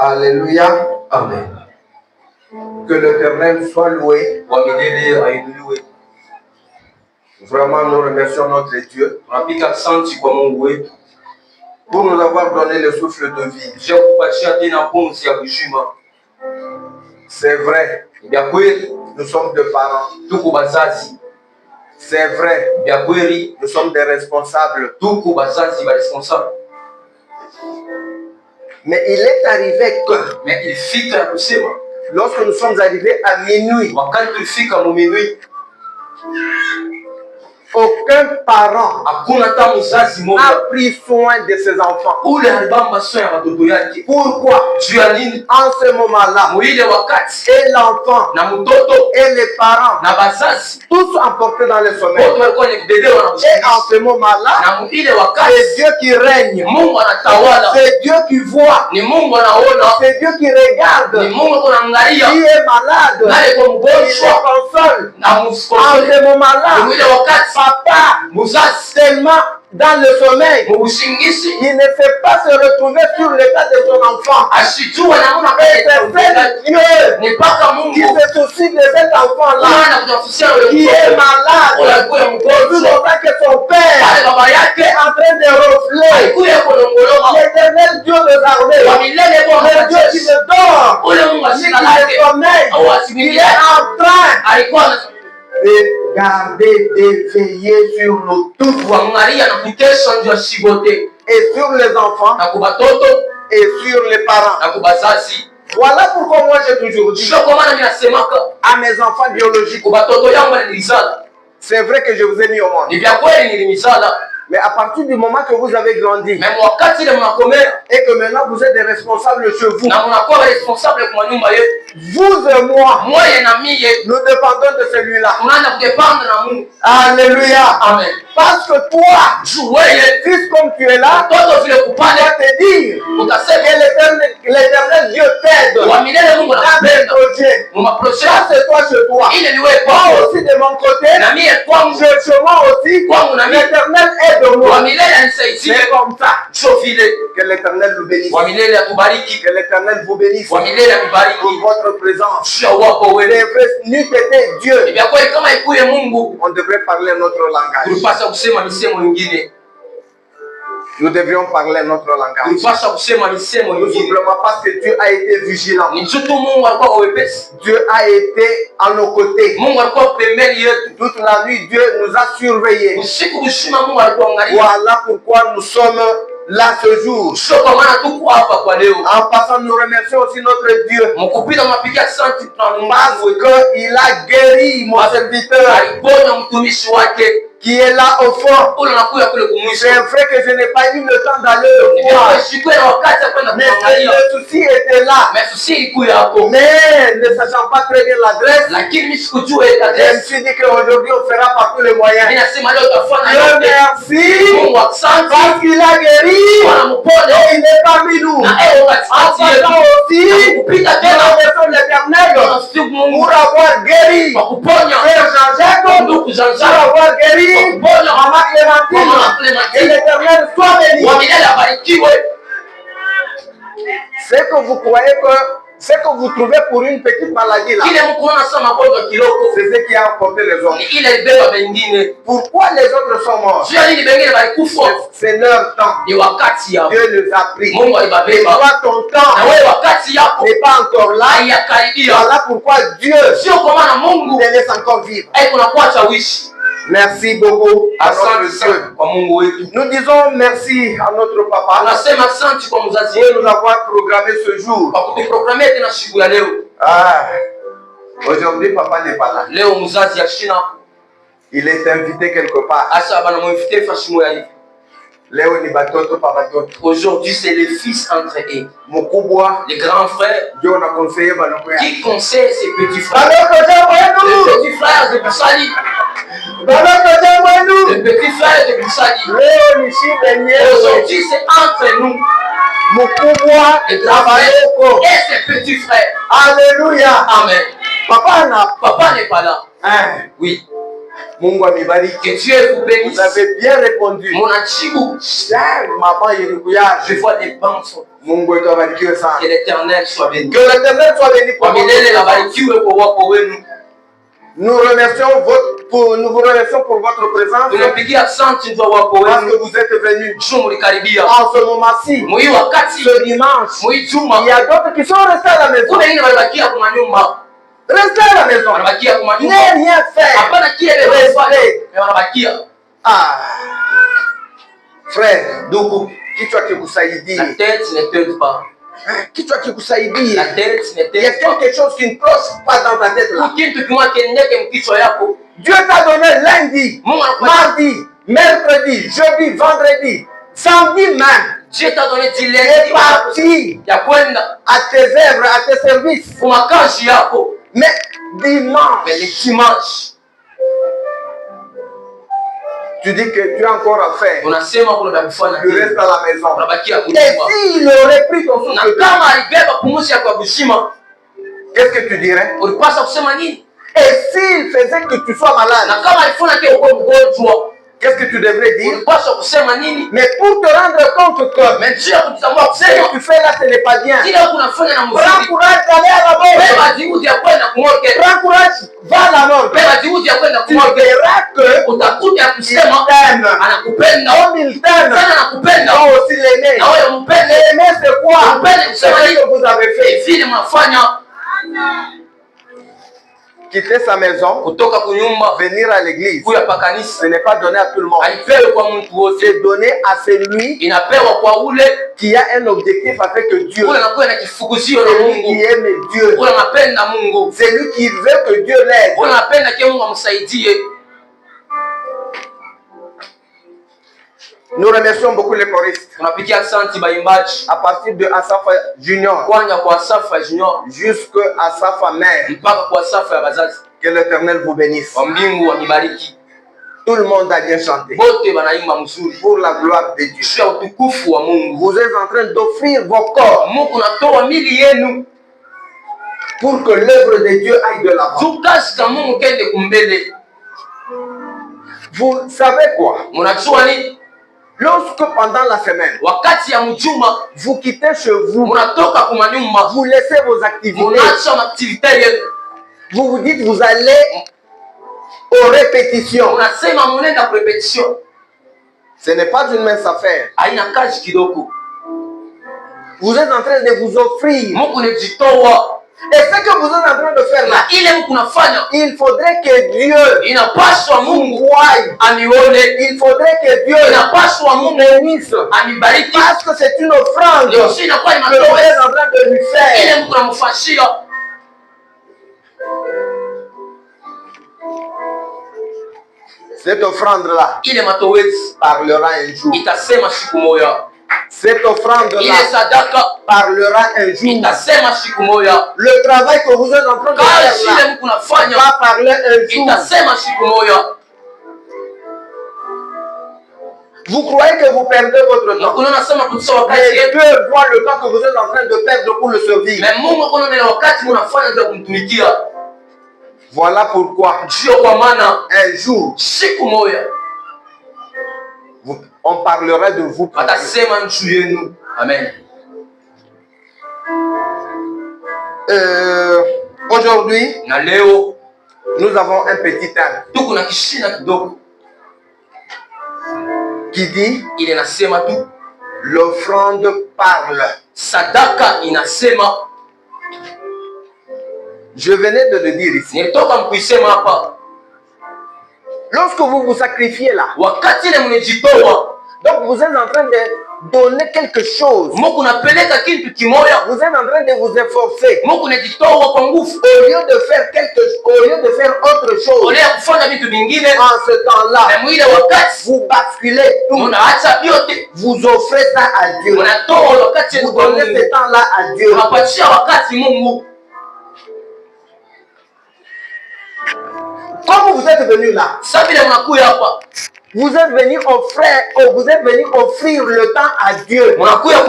Alléluia. Amen. Que l'Éternel soit loué. Vraiment, nous remercions notre Dieu pour nous avoir donné le souffle de vie. C'est vrai, nous sommes des parents. C'est vrai, nous sommes des responsables. Mais il est arrivé que, lorsque nous sommes arrivés à minuit, aucun parent a pris soin de ses enfants. Pourquoi? En ce moment-là, et l'enfant et les parents, tous emportés dans le sommeil. Et en ce moment-là, c'est Dieu qui règne. C'est Dieu qui voit. C'est Dieu qui regarde. Qui est malade. Il le console. En ce moment-là, papa, tellement dans le sommeil, il ne sait pas se retrouver sur l'état de son enfant. Et c'est Dieu qui se soucie de cet enfant-là, qui est malade, plus longtemps que son père est en train de refler. L'Éternel Dieu des armées, le Dieu qui ne dort, ni qui ne sommeille, il est en train de garder, de veiller sur nous tous. Et sur les enfants. Et sur les parents. Voilà pourquoi moi j'ai toujours dit à mes enfants biologiques, c'est vrai que je vous ai mis au monde. Mais à partir du moment que vous avez grandi et que maintenant vous êtes des responsables chez vous, vous et moi, nous dépendons de celui-là. Alléluia. Amen. Parce que toi, fils comme tu es là, tu vas te dire que l'Éternel Dieu t'aide dans des projets. Ça c'est toi chez toi. Moi aussi de mon côté, chez moi aussi, l'Éternel aide moi. C'est comme ça. Que l'Éternel nous bénisse. Que l'Éternel vous bénisse pour votre présence. C'est vrai, n'eût été Dieu, on devrait parler notre langage. Nous devrions parler notre langage. Tout simplement parce que Dieu a été vigilant. Dieu a été à nos côtés. Toute la nuit, Dieu nous a surveillés. Voilà pourquoi nous sommes là ce jour. En passant, nous remercions aussi notre Dieu parce qu'il a guéri mon serviteur qui est là au fond. C'est vrai que je n'ai pas eu le temps d'aller le voir. Mais le souci était là. Mais ne sachant pas très bien l'adresse, je me suis dit qu'aujourd'hui on fera par tous les moyens. Dieu merci parce qu'il a guéri et il est parmi nous. En passant aussi, nous remercions l'Éternel pour avoir guéri Frère Jean-Jacques, pour avoir guéri Maman Clémentine. Et l'Éternel soit béni. C'est que vous croyez que ce que vous trouvez pour une petite maladie là, c'est ce qui a emporté les autres. Pourquoi les autres sont morts? C'est leur temps. Dieu les a pris. Et toi, ton temps n'est pas encore là. Voilà pourquoi Dieu te laisse encore vivre. Merci beaucoup à notre Dieu. Nous disons merci à notre papa de nous avoir programmé ce jour. Aujourd'hui, papa n'est pas là. Il est invité quelque part. Aujourd'hui, c'est les fils entre eux. Les grands frères qui conseillent ses petits frères. Les petits frères de Bissali. Les petits frères de Bissali. Aujourd'hui, c'est entre nous. Les grands frères et ses petits frères. Alléluia. Amen. Papa n'est pas là. Oui. Que Dieu vous bénisse. Vous avez bien répondu. Mon achibou. Maman Yerukuya. Je vois des bancs. Que l'Éternel soit béni. Que l'Éternel soit béni pour vous. Nous vous remercions pour votre présence. Parce que vous êtes venus en ce moment-ci, ce dimanche. Il y a d'autres qui sont restés à la maison. Restez à la maison. N'ayez rien fait. Restez. Ah. Frère, kichwa kikusaidia. La tête ne t'aide pas. Kichwa kikusaidia. La tête ne t'aide pas. Il y a quelque chose qui ne cloche pas dans ta tête là. Dieu t'a donné lundi, mardi, mercredi, jeudi, vendredi, samedi même. Dieu t'a donné du lundi. Et parti à tes œuvres, à tes services. Mais dimanche. Mais le dimanche. Tu dis que tu as encore à faire. Tu restes à la maison. Et s'il aurait pris ton souffle, qu'est-ce que tu dirais? Et s'il faisait que tu sois malade, qu'est-ce que tu devrais dire? Mais pour te rendre compte que ce que tu fais là, ce n'est pas bien. Prends courage d'aller à la mort. Prends courage, va à la mort. Tu verras que il t'aime. Comme il t'aime, toi aussi l'aimer. L'aimer, c'est quoi? C'est ce que vous avez fait. Quitter sa maison, venir à l'église, ce n'est pas donné à tout le monde. C'est donné à celui qui a un objectif avec Dieu, celui qui aime Dieu, celui qui veut que Dieu l'aide. Nous remercions beaucoup les choristes. À partir de Asaph Junior jusqu'à Asaph mère. Que l'Éternel vous bénisse. Tout le monde a bien chanté. Pour la gloire de Dieu. Vous êtes en train d'offrir vos corps pour que l'œuvre de Dieu aille de l'avant. Vous savez quoi? Lorsque pendant la semaine, vous quittez chez vous, vous laissez vos activités, vous vous dites vous allez aux répétitions. Ce n'est pas une mince affaire. Vous êtes en train de vous offrir. Et ce que vous êtes en train de faire là, il faudrait que Dieu vous voie. Il faudrait que Dieu vous bénisse. Parce que c'est une offrande que vous êtes en train de lui faire. Cette offrande-là parlera un jour. Cette offrande-là parlera un jour. Le travail que vous êtes en train de faire là va parler un jour. Vous croyez que vous perdez votre temps. Mais Dieu voit le temps que vous êtes en train de perdre pour le servir. Voilà pourquoi un jour on parlera de vous. Amen. Aujourd'hui, nous avons un petit thème qui dit l'offrande parle. Je venais de le dire ici. Lorsque vous vous sacrifiez là, donc vous êtes en train de donner quelque chose. Vous êtes en train de vous efforcer. Au lieu de faire autre chose, en ce temps-là, vous basculez tout. Vous offrez ça à Dieu. Vous donnez ce temps-là à Dieu. Comme vous êtes venu là, Vous êtes venu offrir le temps à Dieu. Parce que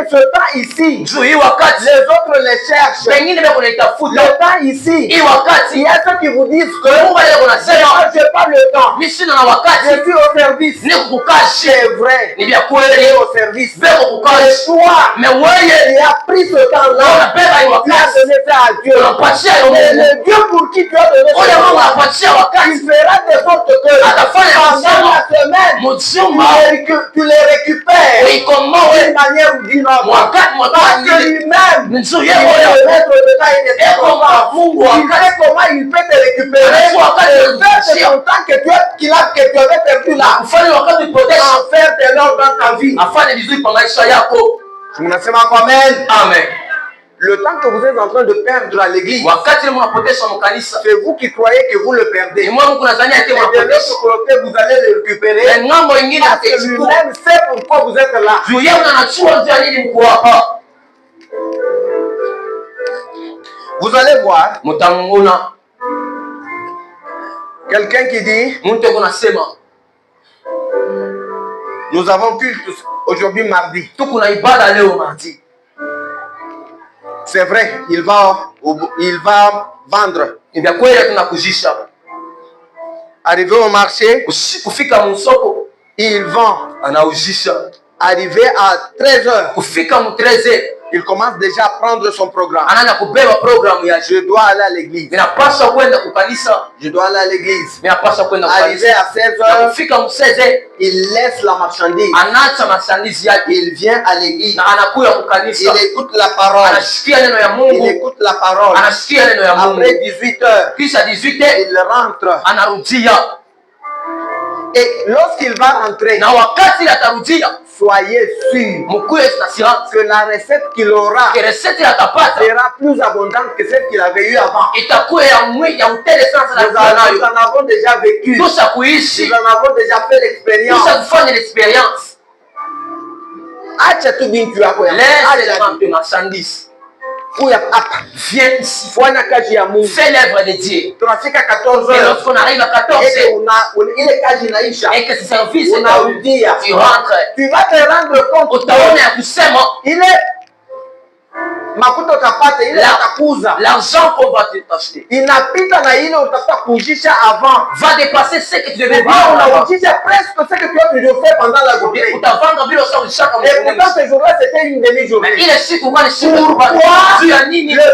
ce temps ici, les autres les cherchent. Le temps ici, il y a ceux qui vous disent que je n'ai pas le temps. Je suis au service. C'est vrai. Il est au service. Mais toi, il a pris ce temps-là. Il a donné ça à Dieu. Et le Dieu pour qui tu as donné ce temps-là, il fera de sorte que pendant la semaine, tu les récupères d'une manière ou d'une autre. Parce que lui-même, il est le maître de temps et de temps. Il sait comment il peut te récupérer. Et faire ton temps que tu avais perdu là. En faire de l'ordre dans ta vie. Amen. Le temps que vous êtes en train de perdre à l'église, c'est vous qui croyez que vous le perdez. Et de l'autre côté, vous allez le récupérer. Parce que lui-même sait pourquoi vous êtes là. Vous allez voir quelqu'un qui dit, nous avons culte aujourd'hui mardi. C'est vrai, il va vendre. Arrivé au marché, il vend. Arrivé à 13h, il commence déjà à prendre son programme. Je dois aller à l'église. Je dois aller à l'église. Arrivé à 16h, il laisse la marchandise. Il vient à l'église. Il écoute la parole. Il écoute la parole. Après 18h, il rentre. Et lorsqu'il va rentrer, soyez sûr que la recette qu'il aura sera plus abondante que celle qu'il avait eue avant. Nous en avons déjà vécu. Nous en avons déjà fait l'expérience. Viens ici, fais l'œuvre de Dieu. Et lorsqu'on arrive à 14h, et que ce service est tu rentres, tu vas te rendre compte, il est l'argent qu'on va t'acheter va dépasser ce que tu devais vendre. C'est presque ce que tu as dû faire pendant la journée. Et pourtant ce jour-là c'était une demi-journée. Pourquoi le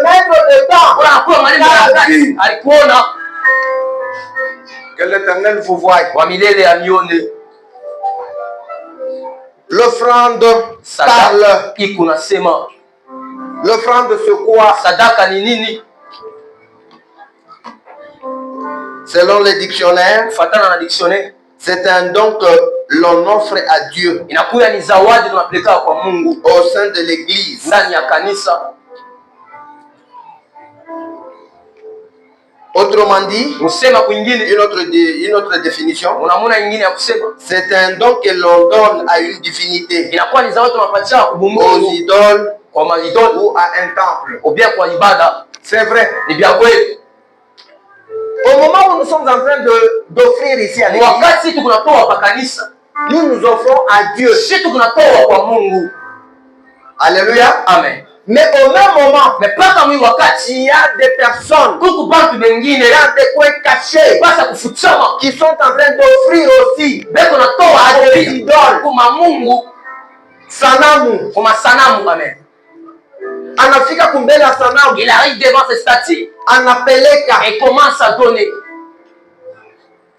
maître de temps a vu que l'Éternel vous voie. L'offrande parle. L'offrande c'est quoi? Selon les dictionnaires, c'est un don que l'on offre à Dieu au sein de l'église. Autrement dit, une autre définition, c'est un don que l'on donne à une divinité, aux idoles ou à un temple. C'est vrai. Au moment où nous sommes en train d'offrir ici à l'église, nous offrons à Dieu. Alléluia. Amen. Mais au même moment, il y a des personnes dans des coins cachés qui sont en train d'offrir aussi à des idoles. Sanamu. Amen. Anafika kumbele ya sanamu. Il arrive devant ces statues. Anapeleka. Et commence à donner.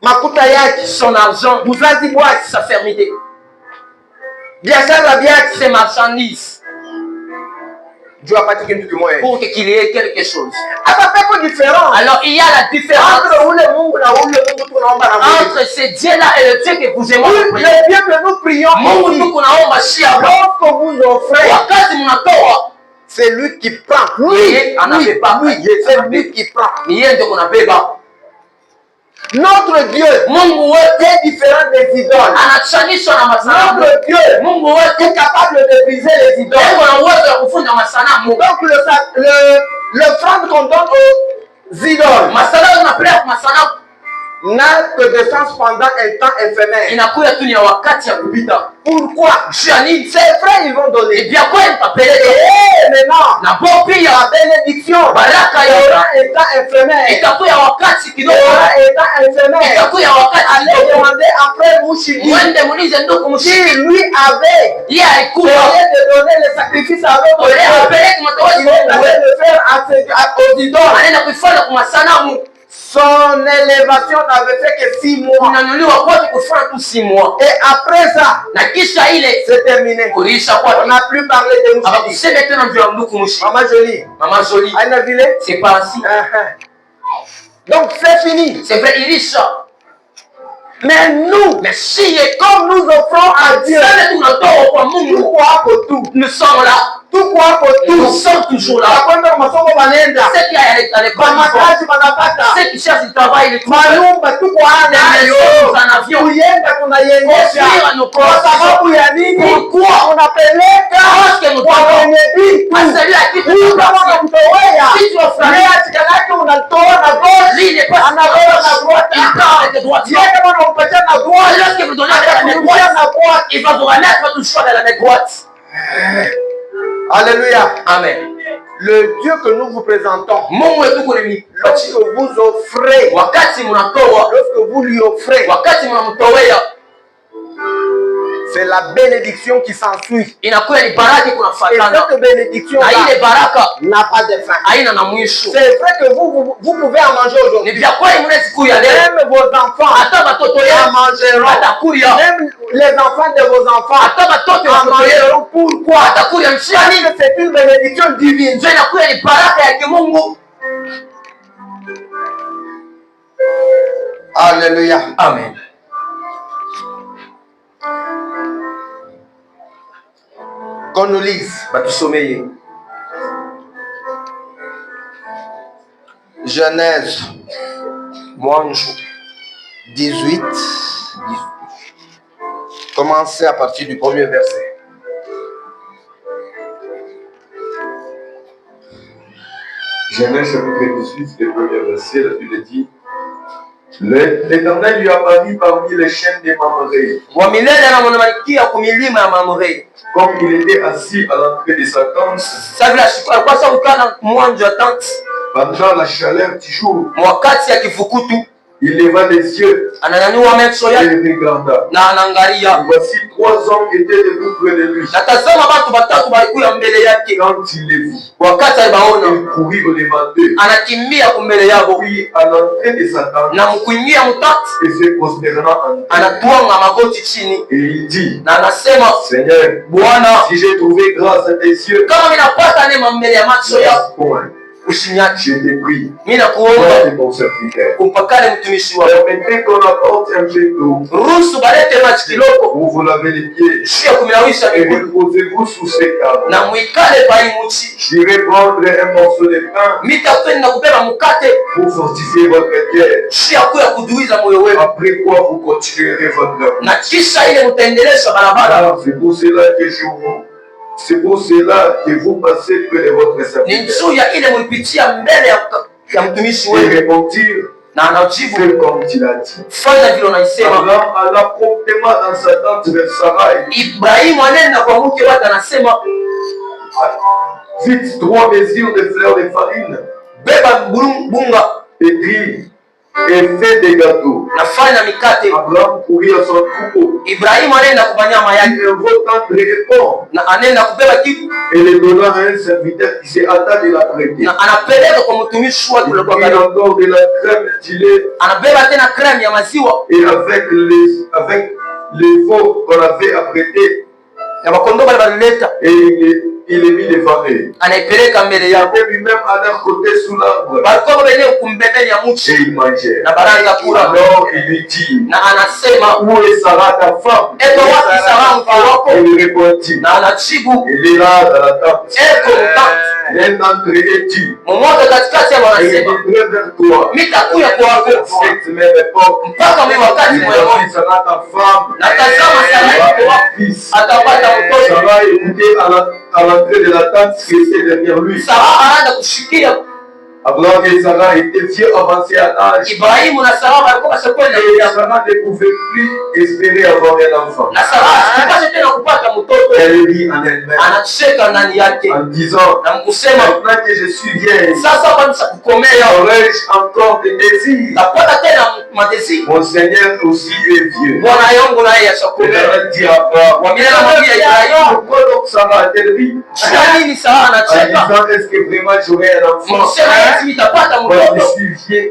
Makuta yake. Son argent. Buzazi bwake. Sa fermeté. Biashara byake. Ses marchandises. Pour qu'il y ait quelque chose. Alors il y a la différence entre ce Dieu-là et le Dieu que vous aimez. Le Dieu que nous prions, lorsque vous offrez, c'est lui qui prend. C'est lui qui prend. Notre Dieu est différent des idoles. Notre Dieu est capable de briser les idoles. Donc l'offrande qu'on donne aux idoles n'a que de sens pendant un temps éphémère. Pourquoi? C'est vrai, ils vont donner. Et maintenant, la bénédiction aura un temps éphémère. Allez demander après Mouchidi. Si lui avait payé de donner le sacrifice à l'autre, il allait le faire aux idoles. Son élévation n'avait fait que 6 mois. Et après ça, c'est terminé. On n'a plus parlé de Mouchidi. Maman Jolie. C'est pas ainsi. Donc c'est fini. C'est vrai, il dit ça. Mais nous, comme nous offrons à Dieu, nous sommes là. Nous sommes toujours là. Ceux qui cherchent du travail, les construire à nos corps. Pourquoi on appelait parce que nous devons à celui à qui tu si tu offres lui n'est pas à droite, il parle de droite. Lorsque vous donnez à la droite, il va vous remettre tout choix de la droite. Alléluia. Amen. Le Dieu que nous vous présentons, lorsque vous offrez, lorsque vous lui offrez, c'est la bénédiction qui s'ensuit. Et cette bénédiction n'a pas de fin. C'est vrai que vous pouvez en manger aujourd'hui. Même vos enfants en mangeront. Même les enfants de vos enfants en mangeront. Pourquoi? Parce que c'est une bénédiction divine. Alléluia. Amen. Qu'on nous lise. Genèse 18. Commencez à partir du premier verset. Genèse chapitre 18, le premier verset, la Bible dit: L'Éternel lui apparut parmi les chaînes des Mamorés. Comme il était assis à l'entrée de sa tente, pendant la chaleur du jour, il leva les yeux et regarda. Et voici 3 hommes étaient debout près de lui. Quand il les vit, il courut au-devant d'eux. Puis à l'entrée de sa tente, et se prosternant en terre, et il dit: Seigneur, si j'ai trouvé grâce à tes yeux, je te prie, toi et ton serviteur, permettez qu'on apporte un peu d'eau pour vous laver les pieds et reposez-vous sous ces câbles. J'irai prendre un morceau de pain pour fortifier votre cœur. Après quoi vous continuerez votre route. C'est pour cela que vous passez près de votre serviteur. Et répondit, fais comme tu l'as dit. Abraham alla promptement dans sa tente vers Sarai. Vite 3 mesures de fleurs de farine. Et puis, et fait des gâteaux. Abraham courut à son troupeau. Il invoqua de répondre. Et le donna à un serviteur qui s'est hâta de l'apprêter. Il encore de la crème du lait. Et avec les veaux qu'on avait apprêtés. Et il est mis devant eux. Il avait lui-même à leur côté sous l'arbre. Et il mangeait. Alors il lui dit: Où est Sarah ta femme? Et il répondit: Elle est là dans la tente. Elle d'entre et dit: Et je viendrai vers toi. Cette même époque, il a dit: Sarah ta femme. Fils. Sarah écoutait à l'entrée de la tente qui était derrière lui. Abraham et Sarah étaient vieux avancés à l'âge. Et Abraham ne pouvait plus espérer avoir un enfant. Elle dit en elle-même, en disant, maintenant que je suis vieille, aurais-je encore des désirs? Mon Seigneur aussi est vieux. Et elle dit à Abraham, pourquoi donc Sarah a-t-elle ri? En disant, est-ce que vraiment j'aurai un enfant? Je suis vieux.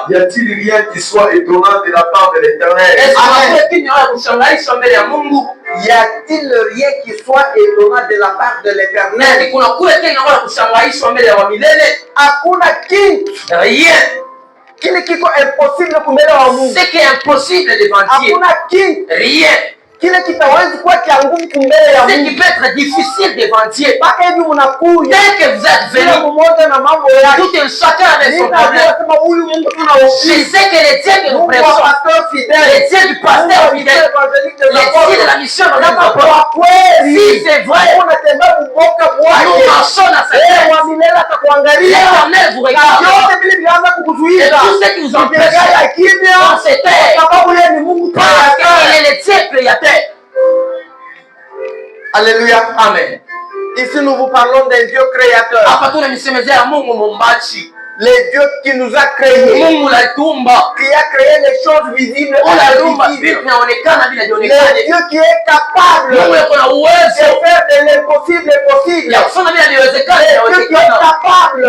Y a-t-il rien qui soit étonnant de la part de l'Éternel? Y a-t-il rien qui soit étonnant de la part de l'Éternel? Hakuna kitu. Rien. Kile kiko impossible kumelewa Mungu. Ce qui est impossible devant Dieu. Hakuna kitu. Rien. Kile kitawezi kuwa cha ngumu mbele ya Mungu. Ce qui peut être difficile devant Dieu. Mpaka hivi unakuja. Dès que vous êtes venu. Mmoja na mambo yake. Tout un chacun avec son problème. Je sais que les dieux que nous prêchons, les dieux du pasteur fidèle, les dieux de la mission de notre peuple, si c'est vrai, nous marchons dans cette terre. L'Éternel vous regarde. Et tout ce qui vous empêche dans cette terre, parce qu'il est le Dieu créateur. Alléluia. Amen. Ici nous vous parlons d'un Dieu créateur. Le Dieu qui nous a créés, qui a créé les choses visibles et invisibles. Le Dieu qui est capable de faire de l'impossible possible. Le Dieu qui est capable de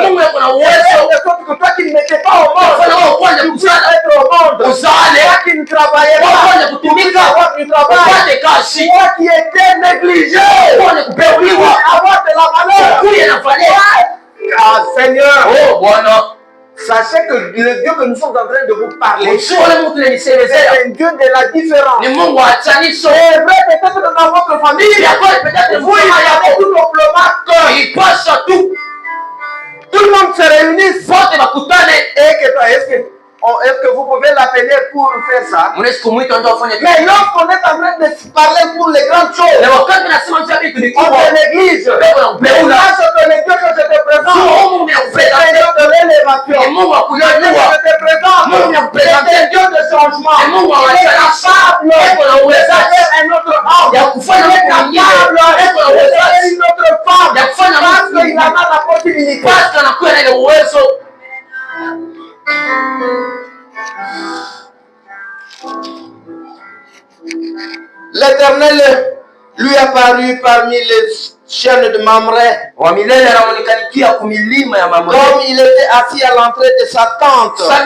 faire de sorte que toi qui ne mettais pas au monde, tu puisses être au monde. Toi qui ne travaillais pas, tu puisses avoir du travail. Toi qui étais négligé, tu puisses avoir de la valeur. Ah Seigneur, oh voilà. Sachez que le Dieu que nous sommes en train de vous parler, c'est un Dieu de la différence. C'est vrai peut-être dans votre famille, vous il y a beaucoup de diplomates, il passe à tout. Tout le monde se réunit, et que toi, est-ce que vous pouvez l'appeler pour faire ça? Mais lorsqu'on est en train de parler pour les grandes choses, on est l'église. Mais là, ce que les dieux que je te présente, c'est un Dieu de l'élévation. Le Dieu que je te présente, c'est un Dieu de changement. Il est capable de faire un autre homme. Il est capable de faire une autre femme. Parce qu'il en a la possibilité. L'Éternel lui apparut parmi les chaînes de Mamré, comme il était assis à l'entrée de sa tente pendant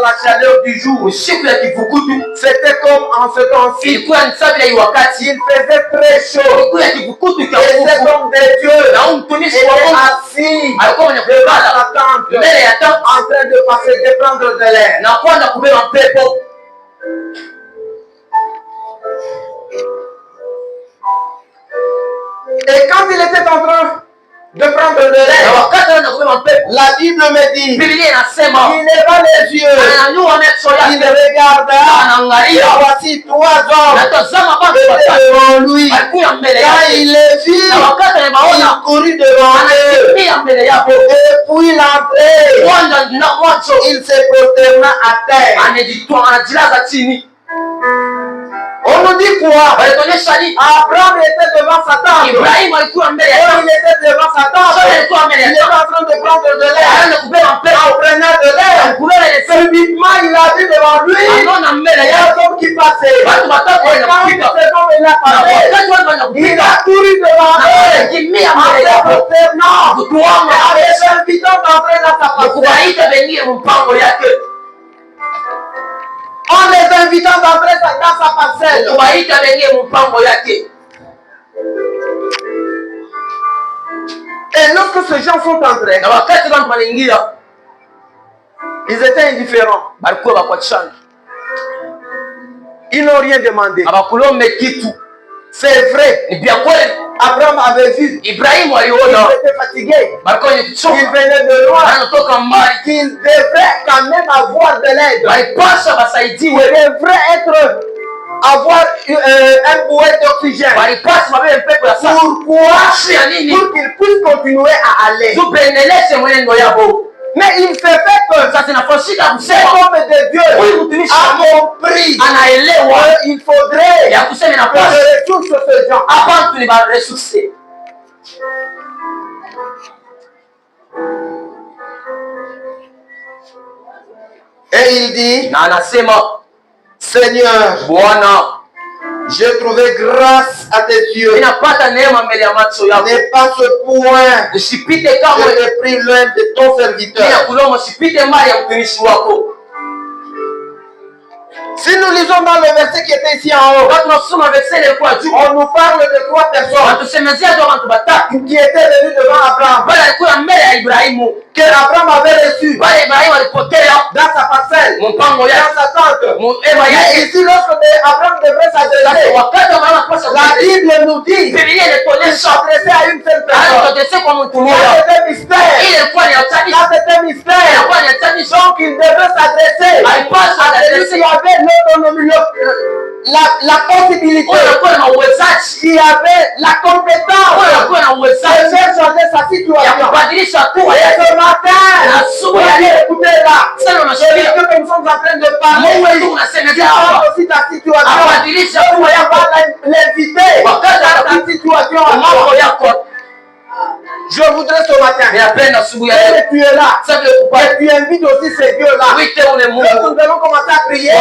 la chaleur du jour. C'était comme en ce temps-ci, il faisait très chaud, et cet homme de Dieu était assis devant la tente en train de passer, de prendre de l'air. Et quand il était en train de prendre de l'air, la Bible me dit, il leva les yeux, il regarda, et voici trois hommes devant lui. Quand il les vit, il courut devant eux, et puis l'entrée, il se prosterna à terre. On nous dit quoi? Abraham était devant sa tente. Il était devant sa tente. Il était en train de prendre de l'air. En prenant de l'air, subitement il a vu devant lui un homme qui passait. Et quand cet homme est passé, il a couru devant eux en se prosternant, en les invitant d'entrer dans sa parcelle. En les invitant d'entrer dans sa parcelle. Et lorsque ces gens sont entrés, ils étaient indifférents. Ils n'ont rien demandé. C'est vrai. Abraham avait vu. Il était fatigué. Il venait de loin. Qu'il devrait quand même avoir de l'aide. Il devrait être avoir un bouée d'oxygène. Pourquoi? Pour qu'il puisse continuer à aller. Mais il se fait que cet homme de Dieu a compris qu'il faudrait que je ressource ce gens. Et il dit, Seigneur, j'ai trouvé grâce à tes yeux. N'est pas ce point. Je t'ai pris l'un de ton serviteur. Si nous lisons dans le verset qui était ici en haut, on nous parle de 3 personnes qui étaient venues devant Abraham, que Abraham avait reçu dans sa parcelle, dans sa tente. Et ici, lorsque Abraham devrait s'adresser, la Bible nous dit qu'il s'adressait à une seule personne. C'était mystère. C'était un mystère. Donc il devait s'adresser à celui qui avait l'autonomie, la possibilité, qui avait la compétence de faire changer sa situation. Et ce matin, vous allez écouter là, ce que nous sommes en train de parler, qui parle aussi ta situation. On va l'inviter dans ta situation. Je voudrais ce matin que tu es là et tu invites aussi ces dieux-là. Nous allons commencer à prier et tu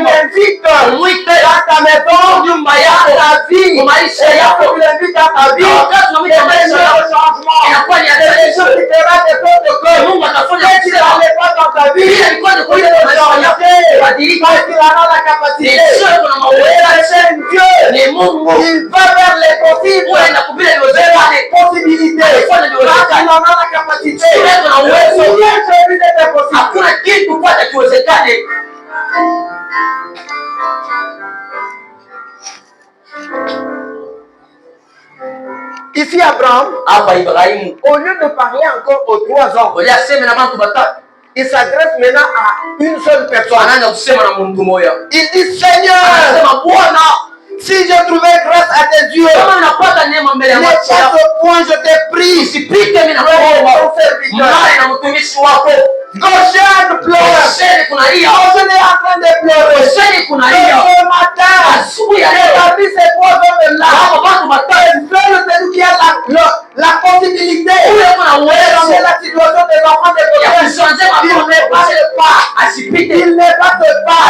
l'invites dans ta maison, dans ta vie, et que tu l'invites dans ta vie. Il y a des changements. Il y a des choses qui te rendent de compte que tu n'allais pas dans ta vie. Il faut changer parce qu'il en a la capacité. Et c'est Dieu. Il va vers les possibles, vers les possibilités. Parce qu'il en a la capacité. Hakuna kitu kwake kiwezekane. Ici Abraham, au lieu de parler encore aux 3 hommes, il s'adresse maintenant à une seule personne. Il dit, Seigneur, si j'ai trouvé grâce à tes yeux, n'est pas ce point je t'ai pris. Goshen pleure. Goshen est en train de pleurer. Ce matin, parmi ces 3 hommes-là, celui qui a la possibilité de changer la situation des enfants de Goshen, il n'est pas de pas. Il n'est pas de pas.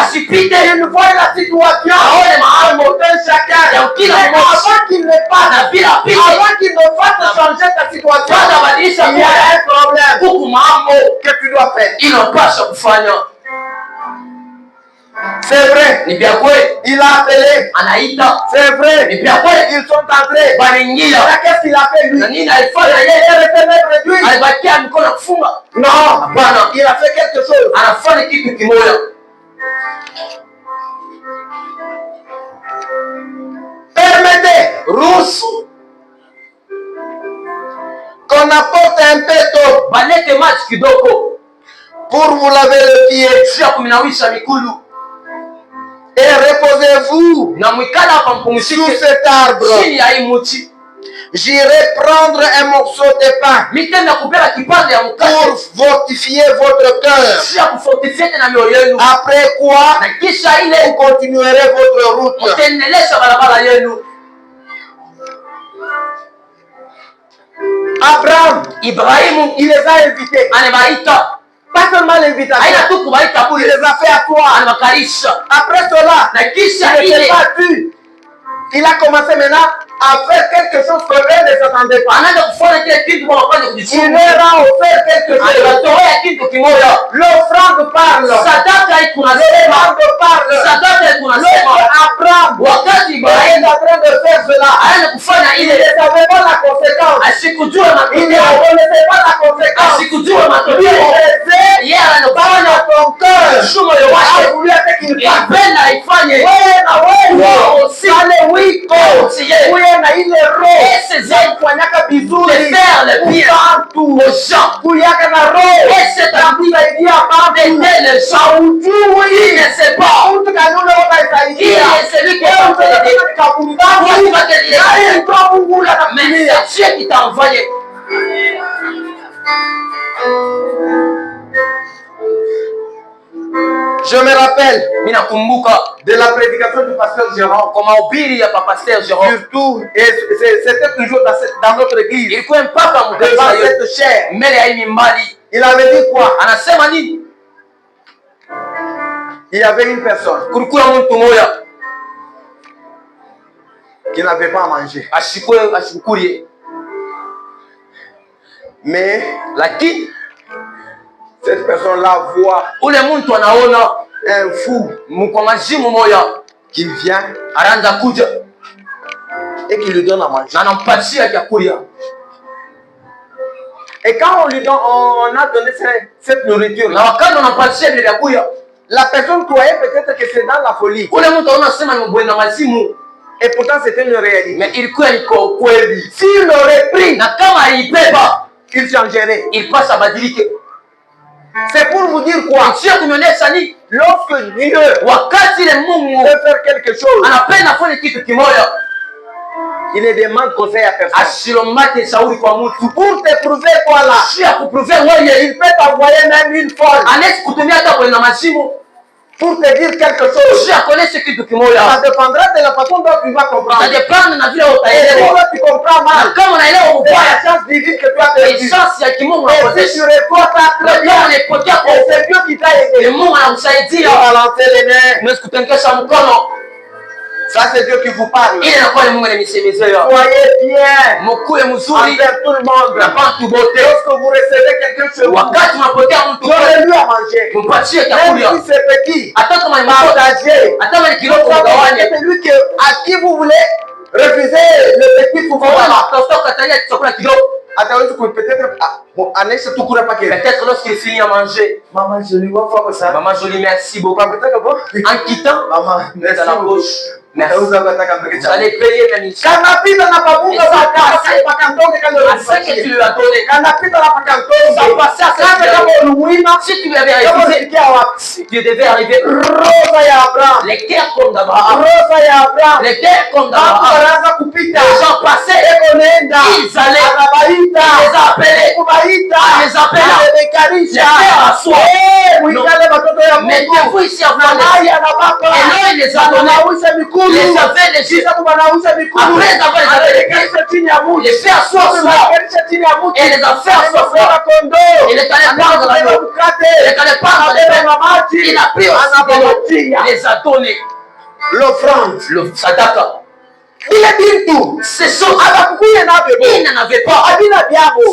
Il voit la situation. Chacun. Avant qu'il ne passe, avant qu'il ne fasse changer ta situation, il y a un problème que tu dois faire. C'est vrai. Il a appelé. C'est vrai. Ils sont entrés. Qu'est-ce qu'il a fait lui? Il est resté même réduit. Non. Il a fait quelque chose. Permettez qu'on apporte un peu d'eau pour vous laver le pied et reposez-vous sous cet arbre. J'irai prendre un morceau de pain pour fortifier votre cœur. Après quoi, vous continuerez votre route. Abraham, il les a invités. Pas seulement l'invitation, il les a fait à toi. Après cela, il n'était pas tu. Il a commencé maintenant à faire quelque chose que l'un ne s'attendait pas. Il leur a offert quelque chose. L'offrande parle. L'offrande parle. Lorsque Abraham est en train de faire cela, il ne savait pas la conséquence. Il ne connaissait pas la conséquence. Il faisait dans ton cœur. A voulu avec une femme. Mais c'est Dieu qui t'a envoyé. Je me rappelle de la prédication du pasteur Jérôme. Surtout, et c'était toujours dans notre église. Devant cette chair. Il avait dit quoi? Il y avait une personne qui n'avait pas à manger. Mais cette personne-là voit un fou qui vient et qui lui donne à manger. Et quand on lui donne, on a donné cette nourriture, la personne croyait peut-être que c'est dans la folie. Et pourtant c'était une réalité. S'il aurait pris, il changerait. C'est pour vous dire quoi? Lorsque Dieu veut faire quelque chose, il ne demande conseil à personne. Pour te prouver quoi là? Il peut t'envoyer même une folle pour te dire quelque chose. Ça dépendra de la façon dont tu vas comprendre. Et si tu comprends mal, c'est la chance divine que tu as perdue. Et si tu réponds ça très bien, c'est Dieu qui t'a aidé. Tu vas lancer les mains. Ça c'est Dieu qui vous parle. Soyez bien envers tout le monde. Lorsque vous recevez quelqu'un chez vous, donnez-lui à manger. Même si c'est petit, partagez. C'est lui à qui vous voulez refuser le petit pour voir. Peut-être lorsqu'il finit à manger, maman jolie, maman jolie, merci beaucoup. En quittant, maman, merci dans la bouche. Merci. Vous allez payer même ici. À ce que tu lui as donné, si tu lui avais refusé, tu devais arriver. Les cœurs comme d'Abraham. Les cœurs comme d'Abraham. Les gens passaient, ils allaient, ils les appelaient, les appelaient, les pères à soi. Mettez-vous ici en France. Et là, il les a donnés. Les avait les juifs. Après avoir les fait asseoir cela. Et les a fait asseoir cela. Il est allé prendre l'agneau. Il est allé prendre les pains. Il a pris aussi il les a donnés. L'offrande. Le sadaka. Il a dit tout. Ces choses, il n'en avait pas.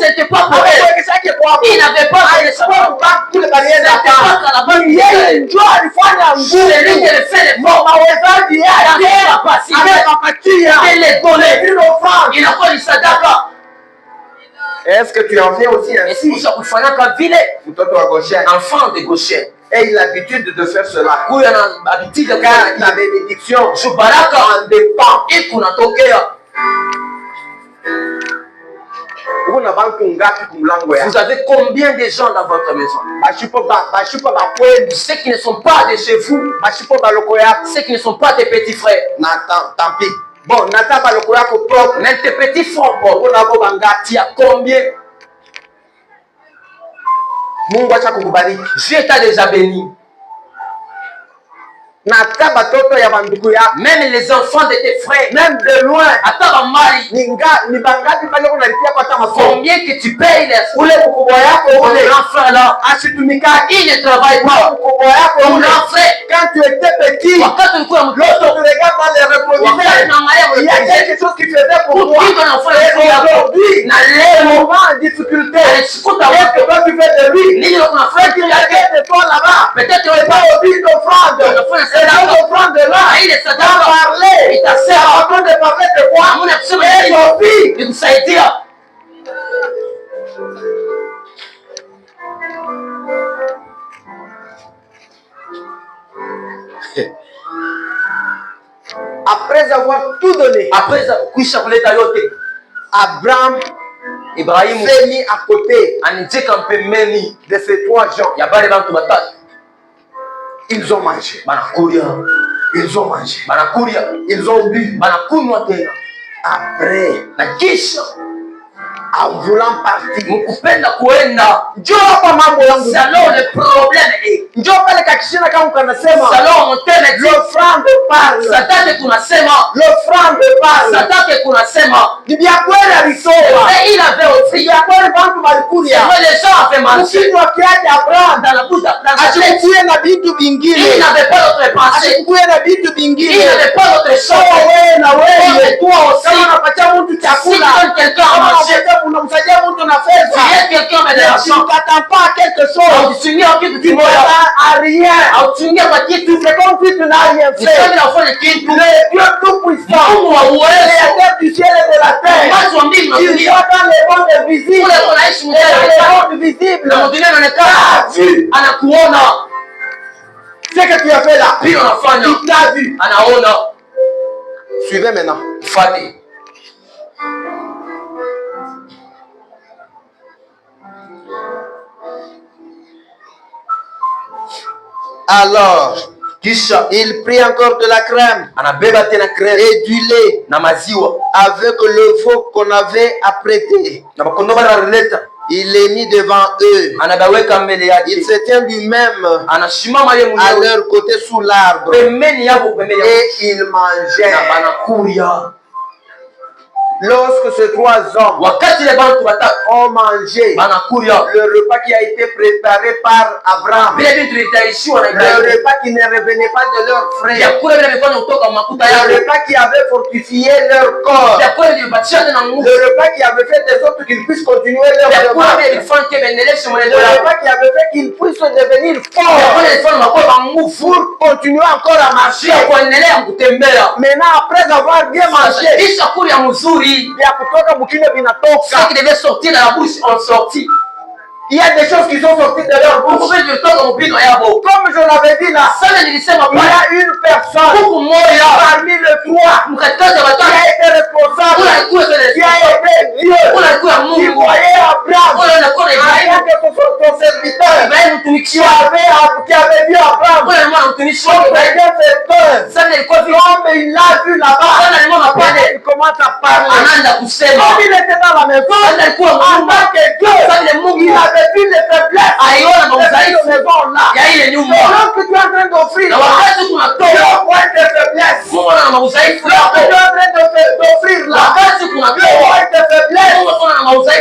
C'était pas pour elle. Il n'avait pas de l'espoir. C'était pas qu'à la bonne idée. C'est lui qui le fait les morts. Il a passé. Il les donnait. Il a pas du sadaka. Est-ce que tu en viens aussi ainsi? Enfant de Goshen. Et il a l'habitude de faire cela. Car la bénédiction en dépend. Et qu'on a toqué. Vous avez combien de gens dans votre maison? Ceux qui ne sont pas de chez vous, ceux qui ne sont pas tes petits frères. Tant pis. Bon, même tes petits frères, tu as combien? Dieu t'a déjà béni. Même les enfants de tes frères, même de loin, combien que tu payes les grands frères là, ils ne travaillent pas. Quand tu étais petit, lorsque tu regardes dans les reproducteurs, il y a quelque chose qui faisait pour toi. Et aujourd'hui, moment en difficulté, qu'est-ce que toi tu fais de lui? Il y a de toi là-bas. Peut-être tu n'aurais pas oublié d'offrande. Et là, l'offrande là, il est parlé. Il t'a servi de parler de quoi? Et ton fils. Après avoir tout donné, Abraham s'est mis à côté de ces trois gens. Ils ont mangé. Ils ont mangé. Banakulia. Ils ont bu. Banakunywa tena. Après, na kisha en voulant partir, mkupenda kuenda, njoo hapa mambo yangu. Salon le problème est, njoo pale kakishina kama kanasema salon mtene l'offrande parle. Satake tunasema l'offrande parle. Satake kunasema bibi kweli alitoa. Mais il avait aussi bibi kweli bantu balikulia. Mais les gens avaient marché. Mkiwa kiaje Abraham dans la bouche d'Abraham. Achikuye na vitu vingine. Il n'avait pas d'autre pensée. Achikuye na vitu vingine. Il n'avait pas d'autre chose. Wewe na wewe toi aussi. Kama unapatia mtu chakula. Si quelqu'un a mangé. Unamsaidia mtu na fedha. Si quelqu'un met de l'argent. Tu n'attends pas quelque chose. Tu n'as kitu kimoja. À rien. Tu n'as pas kitu. C'est comme si tu n'as rien fait. Le Dieu tout-puissant. Créateur du ciel et de la terre. Il voit dans les mondes visibles. Et dans les mondes visibles. Anakuona. Ce que tu as fait là. Pia unafanya. Il t'a vu. Anaona. Suivez maintenant. Fuate. Alors, il prit encore de la crème et du lait avec le veau qu'on avait apprêté. Il les mit devant eux. Il se tient lui-même à leur côté sous l'arbre. Et il mangeait. Lorsque ces trois hommes ont mangé le repas qui a été préparé par Abraham, le repas qui ne revenait pas de leur frère, le repas qui avait fortifié leur corps, le repas qui avait fait de sorte qu'ils puissent continuer leur démarche, le repas qui avait fait qu'ils puissent devenir forts pour continuer encore à marcher. Maintenant, après avoir bien mangé, ce qui devait sortir de la bouche ont sorti. Il y a des choses qui sont sorties de leur bouche. Comme je l'avais dit là, il y a une personne parmi les trois qui a été responsable, qui a été Dieu, qui voyait Abraham en tant que son serviteur, qui avait vu Abraham comme quelqu'un fait peur. Comme il l'a vu là-bas, il commence à parler. Comme il était dans la maison, en tant que Dieu, il avait vu les faiblesses de cette maison-là. Lorsque tu es en train d'offrir, tu vois tes faiblesses. Lorsque tu es en train d'offrir là, tu vois tes faiblesses.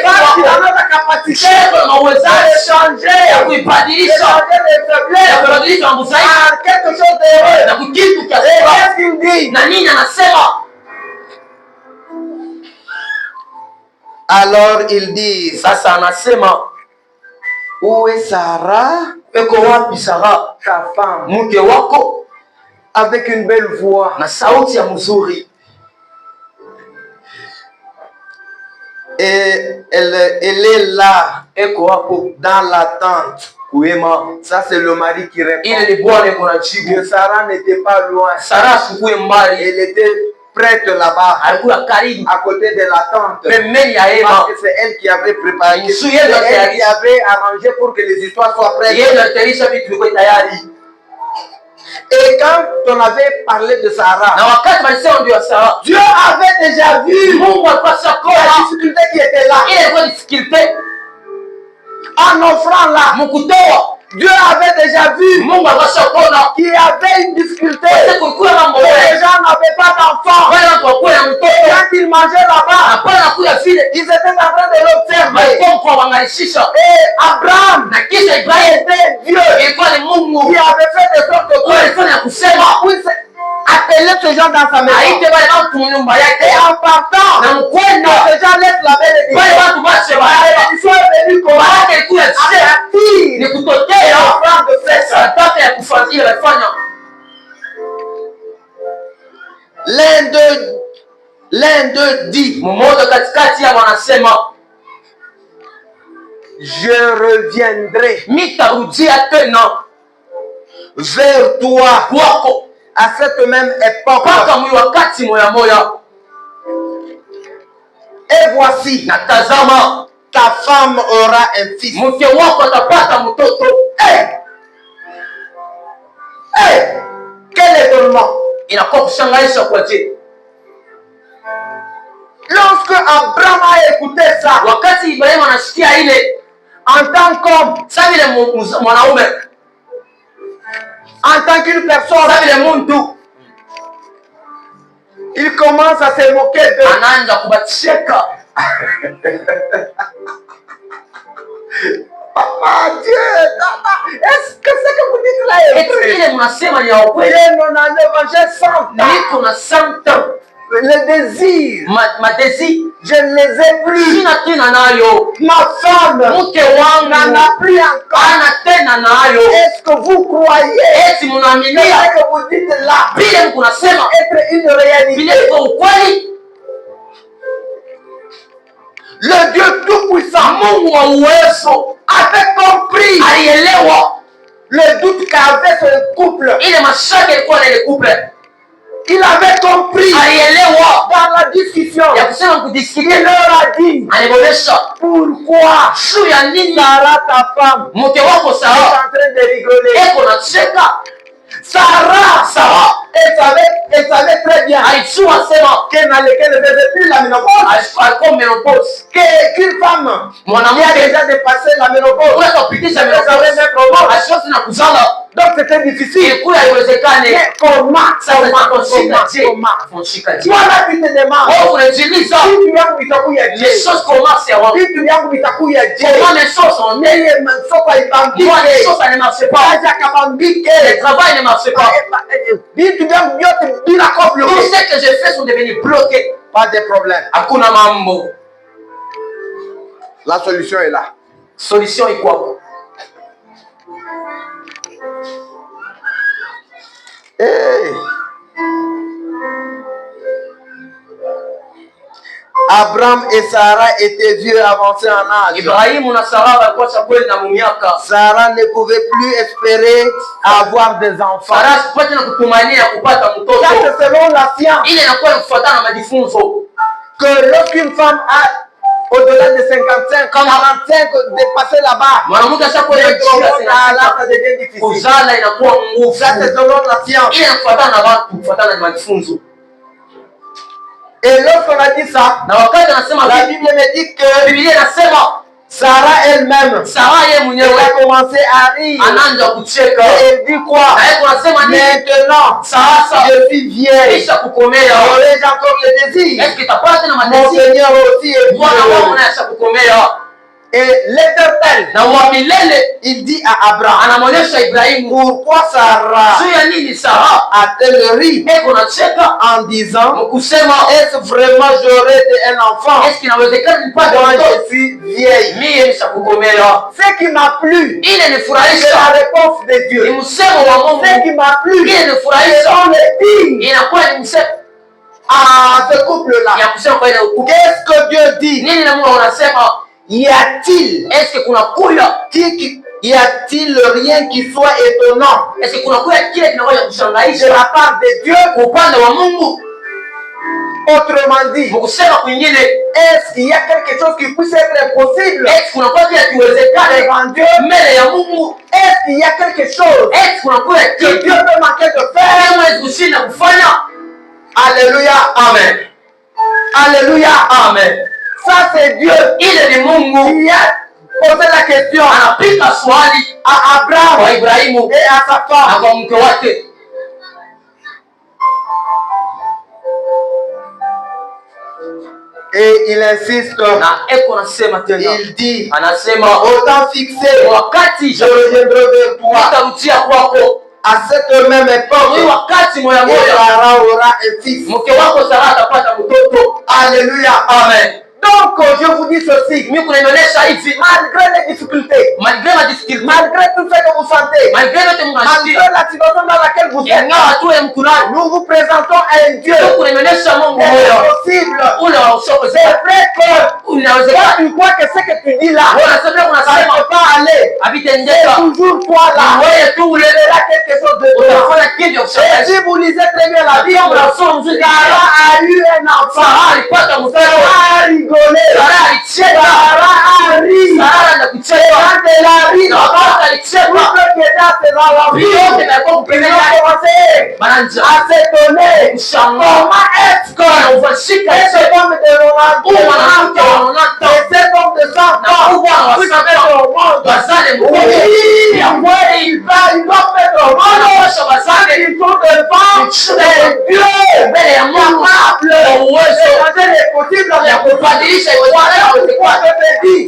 Quand tu as la capacité d'échanger les faiblesses à quelque chose d'heureux. Et qu'est-ce qu'il dit? Alors il dit, où est Sarah? Ta femme. Avec une belle voix. Et elle est là, dans la tente. Ça c'est le mari qui répond. Que Sarah n'était pas loin. Elle était prête là-bas, à côté de la tente. Parce que c'est elle qui avait préparé. C'est elle qui avait arrangé pour que les histoires soient prêtes. Et quand on avait parlé de Sarah, Dieu avait déjà vu la difficulté qui était là. En offrant là, Dieu avait déjà vu qu'il y avait une difficulté. Les gens n'avaient pas d'enfants. Quand ils mangeaient là-bas, ils étaient en train de l'observer. Et Abraham était Dieu qui avait fait de sorte que appeler ces gens dans sa maison. Et en partant, ces gens laissent la bénédiction. La bénédiction est venue comment? Et Abraham de faire ça. L'un d'eux dit, je reviendrai vers toi à cette même époque. Et voici, ta femme aura un fils. Hey! Quel étonnement! inakuwa kushangaisha kwa je. Lorsque Abraham a écouté ça, wakati Ibrahimu anasikia ile, en tant qu'homme, sasa vile mwanaume, en tant qu'une personne, sasa vile mtu, il commence à se moquer de, anaanza kubatisheka. Papa Dieu, est-ce que ce que vous dites là est vrai? Ile mnasema ni ya ukweli? J'ai 100 ans. Niko na 100 ans. Le désir, ma désir, je ne les ai plus. Sina tena nayo. Ma femme, mke wangu n'en a plus encore. Ana tena nayo. Est-ce que vous croyez? Eti mnaaminia ce que vous dites là vile mko nasema être une réalité? Vile iko ukweli? Le Dieu tout-puissant, Mungu wa uwezo, avait compris, alielewa le doute qu'avait ce couple. Ile mashaka ilikuwa na ile couple. Il avait compris alielewa dans la discussion. Ya kusema kudiskitia, il leur a dit, alibonesha pourquoi shu ya nini Sarah ta femme mke wako Sara est en train de rigoler? Eko na cheka. Sarah, elle savait très bien alijua sema qu'elle ne faisait plus la ménopause. Alikuwa menopause. Qu'une femme qui a déjà dépassé la ménopause, unaweza kupitisha menopause, asiwezi na kuzala. Donc c'était difficile. Ilikuwa haiwezekane. Comment? Wala tu te demandes, wewe unajiuliza, vitu vyangu vitakuja je? Les choses commencent à voir. Vitu vyangu vitakuja je? Comment les choses sont nées? Yeye soko haibambike. Moi, les choses ça ne marche pas. Kazi akabambike. Le travail ne marche pas. Vitu vyangu vyote bila Tout ce que je fais sont devenus bloqués. Pas de problème. Hakuna mambo. La solution est là. Solution iko hapo. Hey. Abraham et Sarah étaient vieux avancés en âge. Ibrahimu na Sara walikuwa chakweni na mumiaka. Sarah ne pouvait plus espérer avoir des enfants. Sara sipati na kutumania kupata mtoto. Ça c'est selon la science. Ile inakuwa kufuatana na majifunzo. Que lorsqu'une femme a au-delà de 55, 45 dépassé là-bas, mwanamke ashakuwa na ça devient difficile. Kuzala inakuwa ngumu. Ça c'est selon la science. Ile inafuatana na watu, kufuatana na majifunzo. Et lorsqu'on a dit ça, la Bible me dit que Sarah elle-même, a commencé à rire. Et elle dit quoi? Maintenant, je suis vieille. J'aurai encore le désir. Mon Seigneur aussi est vieux. Et l'Éternel, il dit à Abraham, pourquoi Sarah a-t-elle ri en disant, est-ce vraiment j'aurai un enfant quand je suis vieille? Ce qui m'a plu, c'est la réponse de Dieu. Ce qui m'a plu, c'est dans les dignes à ce couple-là. Qu'est-ce que Dieu dit? Y a-t-il rien qui soit étonnant de la part de Dieu? Autrement dit, est-ce qu'il y a quelque chose qui puisse être possible devant Dieu? Est-ce qu'il y a quelque chose que Dieu peut manquer de faire? Alléluia, amen. Alléluia, amen. Ça c'est Dieu. Il a posé la question à Abraham et à sa femme. Et il insiste, il dit, autant fixé, je reviendrai vers toi. À cette même époque, Sarah aura un fils. Alléluia, amen. Donc, je vous dis ceci, malgré les difficultés, malgré tout ce que vous sentez, malgré la situation dans laquelle vous êtes, nous vous présentons à un Dieu impossible. C'est vrai que tu crois que ce que tu dis là, ça ne peut pas aller. C'est toujours toi là. Tu verras quelque chose de toi. Et si vous lisez très bien la Bible, Sarah a eu un enfant. Sarah a rigolé. Sarah a ri. Quand elle a ri, tout ce qui était à ses enfants, ils ont commencé à s'étonner comment est-ce que cet homme de 90 ans et cet homme de 100 ans puisse mettre au monde. Oui, il doit mettre au monde. Ils sont devant des dieux capables de changer les possibles.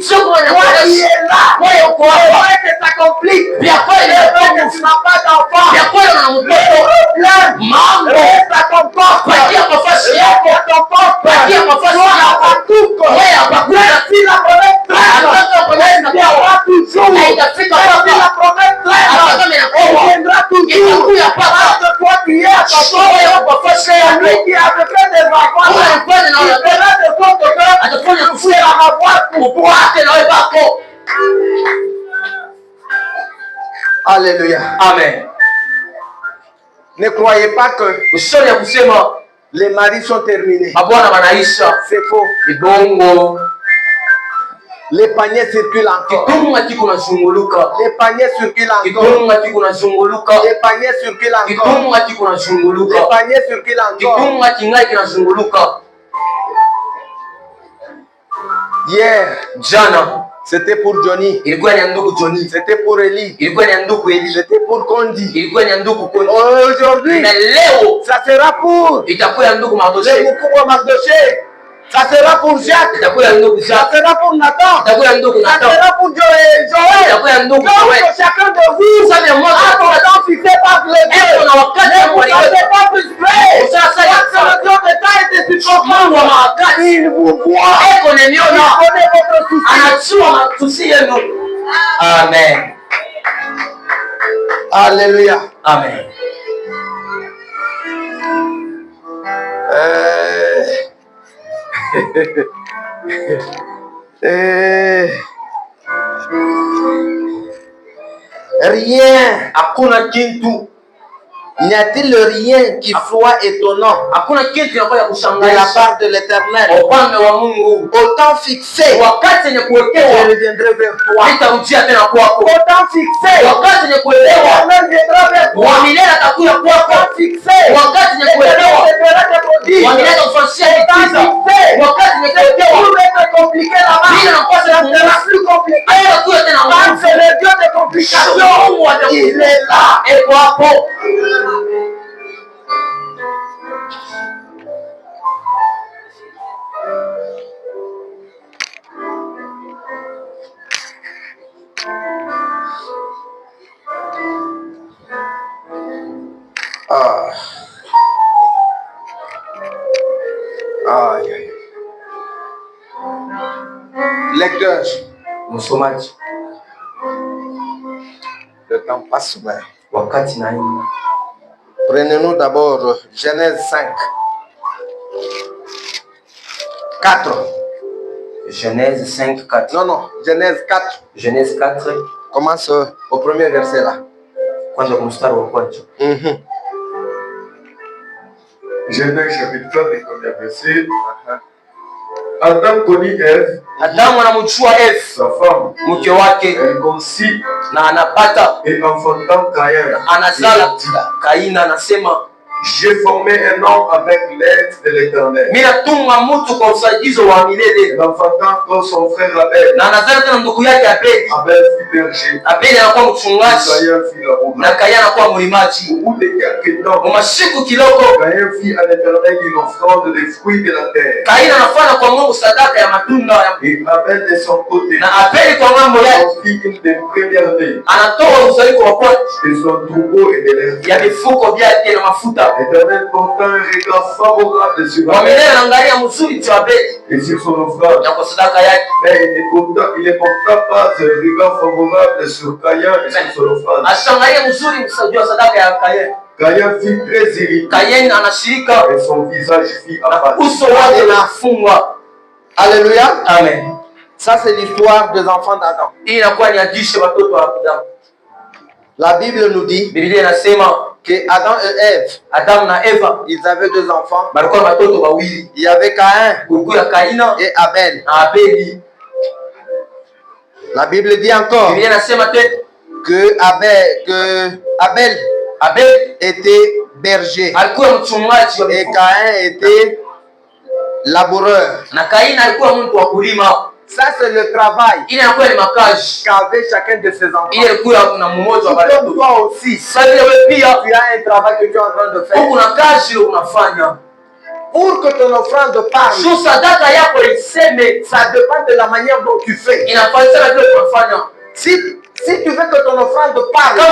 Toi qui es là, c'est que ça complique. C'est vrai que tu n'as pas d'enfant. Reste à ton poste. Reste à ton poste. Toi, à tout corps. Merci la promesse pleine. Il y aura toujours. Merci la promesse pleine. Elle viendra toujours. Parce que toi qui es à ton poste, c'est lui qui a fait des enfants. Il fera de sorte que tu vas avoir pour toi. Alléluia. Amen. Ne croyez pas que les maris sont terminés. C'est faux. Les paniers circulent encore. Les paniers circulent encore. Les paniers circulent encore. Les paniers circulent encore. Hier, Jana, c'était pour Johnny. C'était pour Eli. C'était pour Kondi. Aujourd'hui, ça sera pour les Mukubwa Magdoché. Ça sera pour Jacques. Ça sera pour Nathan. Ça sera pour Joël. Donc chacun de vous a son temps fixé par les dieux. Ne vous sentez pas frustré. Parce que le Dieu de temps est suffisant. Il vous voit. Il connaît votre souci. Amen. Alléluia. Amen. Rien, hakuna kintu. N'y a-t-il rien qui soit étonnant de la part de l'Éternel? Au temps fixé, je reviendrai vers toi. Au temps fixé, l'Éternel viendra vers toi. Au temps fixé, l'Éternel te fera des prodiges. Au temps fixé, tout être compliqué là-bas. Ça sera plus compliqué. Quand c'est le Dieu des complications, il est là. Lecteur, le temps passe bien. Prenez-nous d'abord Genèse 5. 4. Genèse 5, 4. Non, Genèse 4. Genèse 4. Commence au premier verset là. Genèse chapitre 4 et premier verset. Adam connut Ève, sa femme, elle conçut et enfantant Caïn. J'ai formé un homme avec l'aide de l'Éternel. L'enfantant comme son frère Abel. Abel fut berger. Caïn fit la route. Au bout de quelques temps, Caïn fit à l'Éternel une offrande des fruits de la terre. Et Abel de son côté fit une des premières nés de son troupeau et de l'herbe. L'Éternel porta un regard favorable sur Abel et sur son offrande. Mais il ne porta pas un regard favorable sur Caïn et sur son offrande. Caïn fut très irrité et son visage fit abattu. Alléluia. Amen. Ça, c'est l'histoire des enfants d'Adam. La Bible nous dit que Adam et Ève, ils avaient 2 enfants. Il y avait Caïn et Abel. La Bible dit encore que Abel était berger. Et Caïn était laboureur. Ça, c'est le travail qu'avait chacun de ses enfants. Comme toi aussi, tu as un travail que tu es en train de faire. Pour que ton offrande parle, ça dépend de la manière dont tu fais. Si tu veux que ton offrande parle, il